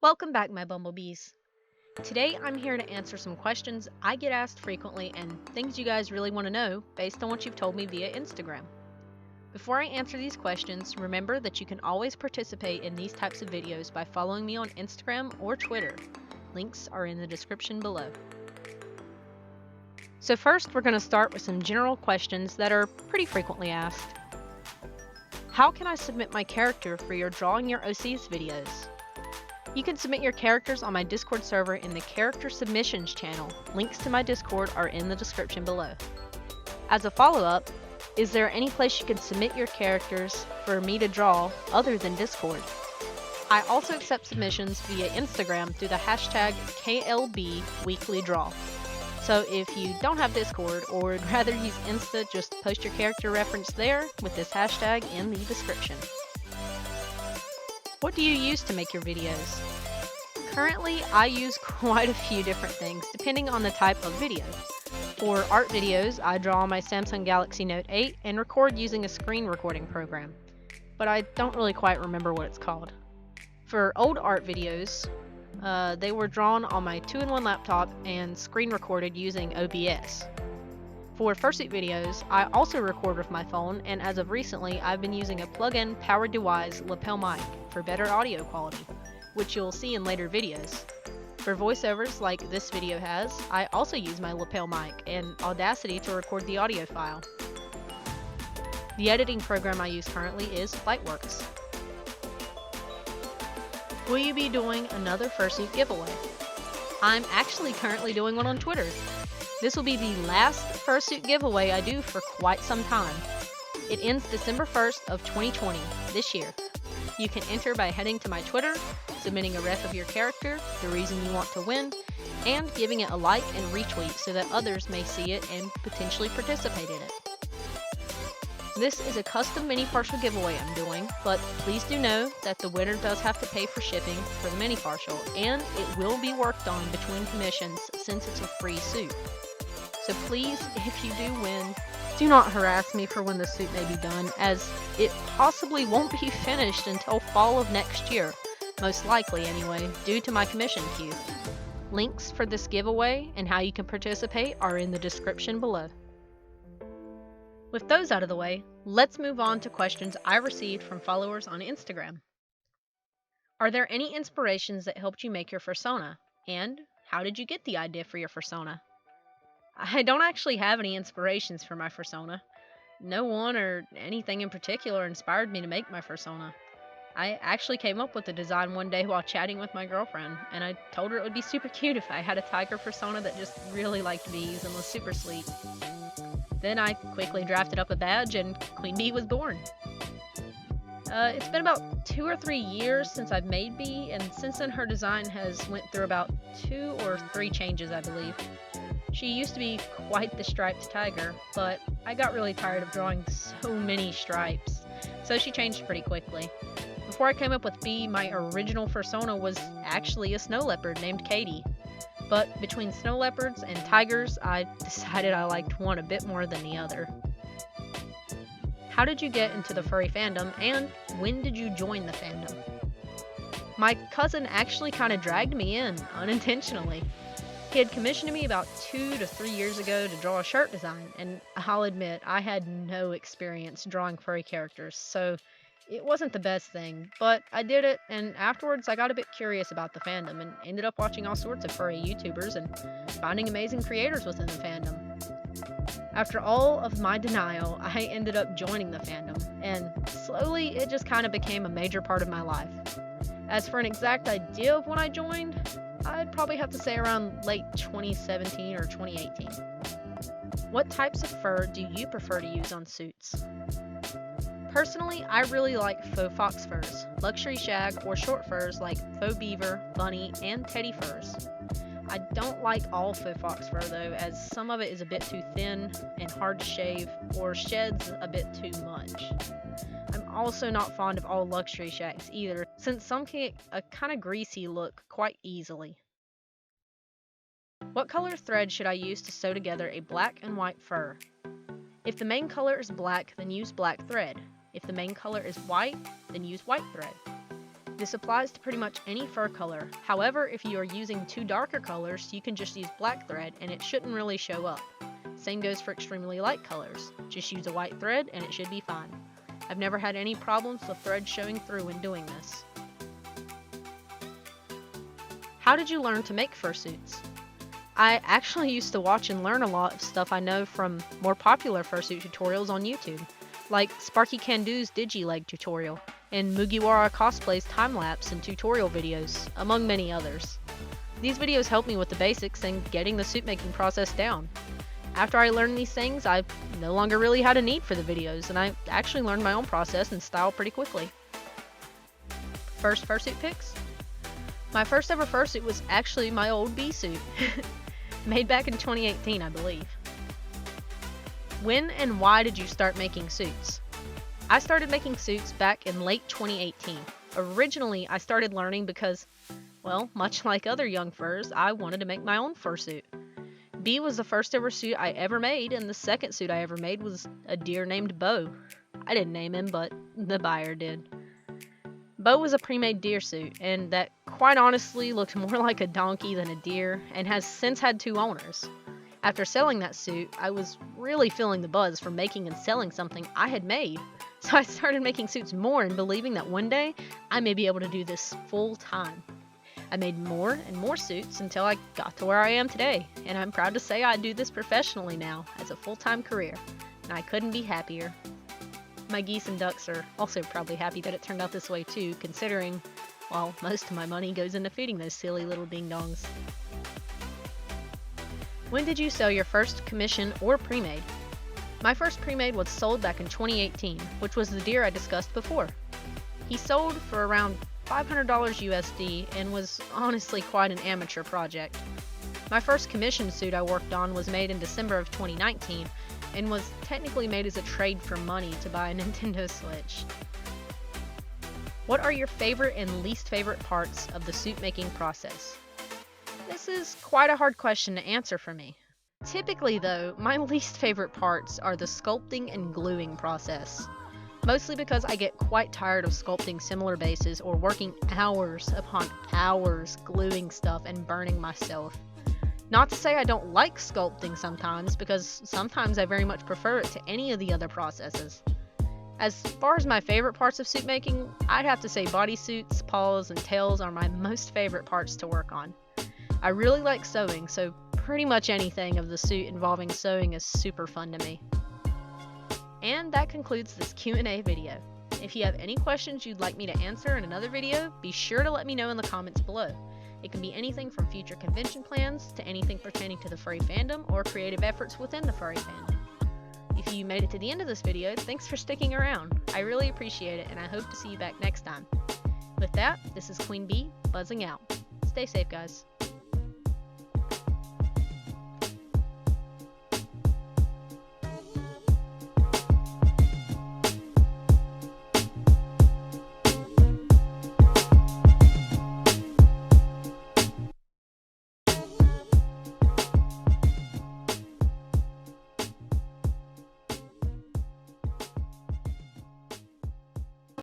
Welcome back, my bumblebees. Today I'm here to answer some questions I get asked frequently and things you guys really want to know based on what you've told me via Instagram. Before I answer these questions, remember that you can always participate in these types of videos by following me on Instagram or Twitter. Links are in the description below. So first, we're going to start with some general questions that are pretty frequently asked. How can I submit my character for your Drawing Your OCs videos? You can submit your characters on my Discord server in the Character Submissions channel. Links to my Discord are in the description below. As a follow-up, is there any place you can submit your characters for me to draw other than Discord? I also accept submissions via Instagram through the hashtag KLBWeeklyDraw. So if you don't have Discord or would rather use Insta, just post your character reference there with this hashtag in the description. What do you use to make your videos? Currently, I use quite a few different things depending on the type of video. For art videos, I draw on my Samsung Galaxy Note 8 and record using a screen recording program, but I don't really quite remember what it's called. For old art videos, they were drawn on my 2-in-1 laptop and screen recorded using OBS. For Fursuit videos, I also record with my phone, and as of recently, I've been using a plug-in powered device lapel mic for better audio quality, which you'll see in later videos. For voiceovers like this video has, I also use my lapel mic and Audacity to record the audio file. The editing program I use currently is Lightworks. Will you be doing another Fursuit giveaway? I'm actually currently doing one on Twitter. This will be the last Fursuit giveaway I do for quite some time. It ends December 1st of 2020, this year. You can enter by heading to my Twitter, submitting a ref of your character, the reason you want to win, and giving it a like and retweet so that others may see it and potentially participate in it. This is a custom mini partial giveaway I'm doing, but please do know that the winner does have to pay for shipping for the mini partial, and it will be worked on between commissions since it's a free suit. So please, if you do win, do not harass me for when the suit may be done, as it possibly won't be finished until fall of next year, most likely anyway, due to my commission queue. Links for this giveaway and how you can participate are in the description below. With those out of the way, let's move on to questions I received from followers on Instagram. Are there any inspirations that helped you make your fursona? And how did you get the idea for your fursona? I don't actually have any inspirations for my fursona. No one or anything in particular inspired me to make my fursona. I actually came up with the design one day while chatting with my girlfriend, and I told her it would be super cute if I had a tiger fursona that just really liked bees and was super sweet. Then I quickly drafted up a badge and Queen Bee was born. It's been about 2 or 3 years since I've made Bee, and since then her design has went through about 2 or 3 changes, I believe. She used to be quite the striped tiger, but I got really tired of drawing so many stripes, so she changed pretty quickly. Before I came up with Bee, my original fursona was actually a snow leopard named Katie. But between snow leopards and tigers, I decided I liked one a bit more than the other. How did you get into the furry fandom, and when did you join the fandom? My cousin actually kind of dragged me in, unintentionally. He had commissioned me about 2 to 3 years ago to draw a shirt design, and I'll admit I had no experience drawing furry characters, so it wasn't the best thing, but I did it, and afterwards I got a bit curious about the fandom and ended up watching all sorts of furry YouTubers and finding amazing creators within the fandom. After all of my denial, I ended up joining the fandom, and slowly it just kind of became a major part of my life. As for an exact idea of when I joined, I'd probably have to say around late 2017 or 2018. What types of fur do you prefer to use on suits? Personally, I really like faux fox furs, luxury shag, or short furs like faux beaver, bunny, and teddy furs. I don't like all faux fox fur though, as some of it is a bit too thin and hard to shave, or sheds a bit too much. I'm also not fond of all luxury shags either, since some can get a kind of greasy look quite easily. What color thread should I use to sew together a black and white fur? If the main color is black, then use black thread. If the main color is white, then use white thread. This applies to pretty much any fur color. However, if you are using two darker colors, you can just use black thread and it shouldn't really show up. Same goes for extremely light colors. Just use a white thread and it should be fine. I've never had any problems with thread showing through when doing this. How did you learn to make fursuits? I actually used to watch and learn a lot of stuff I know from more popular fursuit tutorials on YouTube, like Sparky Candu's Digileg tutorial, and Mugiwara Cosplay's time-lapse and tutorial videos, among many others. These videos helped me with the basics and getting the suit making process down. After I learned these things, I no longer really had a need for the videos, and I actually learned my own process and style pretty quickly. First fursuit pics? My first ever fursuit was actually my old bee suit, made back in 2018, I believe. When and why did you start making suits? I started making suits back in late 2018. Originally, I started learning because, well, much like other young furs, I wanted to make my own fursuit. Bee was the first ever suit I ever made, and the second suit I ever made was a deer named Bo. I didn't name him, but the buyer did. Bo was a pre-made deer suit, and that quite honestly looked more like a donkey than a deer, and has since had two owners. After selling that suit, I was really feeling the buzz from making and selling something I had made, so I started making suits more and believing that one day I may be able to do this full time. I made more and more suits until I got to where I am today, and I'm proud to say I do this professionally now as a full-time career, and I couldn't be happier. My geese and ducks are also probably happy that it turned out this way too, considering, well, most of my money goes into feeding those silly little ding-dongs. When did you sell your first commission or pre-made? My first pre-made was sold back in 2018, which was the deer I discussed before. He sold for around $500 USD and was honestly quite an amateur project. My first commission suit I worked on was made in December of 2019 and was technically made as a trade for money to buy a Nintendo Switch. What are your favorite and least favorite parts of the suit making process? This is quite a hard question to answer for me. Typically though, my least favorite parts are the sculpting and gluing process. Mostly because I get quite tired of sculpting similar bases or working hours upon hours gluing stuff and burning myself. Not to say I don't like sculpting sometimes, because sometimes I very much prefer it to any of the other processes. As far as my favorite parts of suit making, I'd have to say bodysuits, paws, and tails are my most favorite parts to work on. I really like sewing, so pretty much anything of the suit involving sewing is super fun to me. And that concludes this Q&A video. If you have any questions you'd like me to answer in another video, be sure to let me know in the comments below. It can be anything from future convention plans to anything pertaining to the furry fandom or creative efforts within the furry fandom. If you made it to the end of this video, thanks for sticking around. I really appreciate it, and I hope to see you back next time. With that, this is Queen Bee, buzzing out. Stay safe, guys.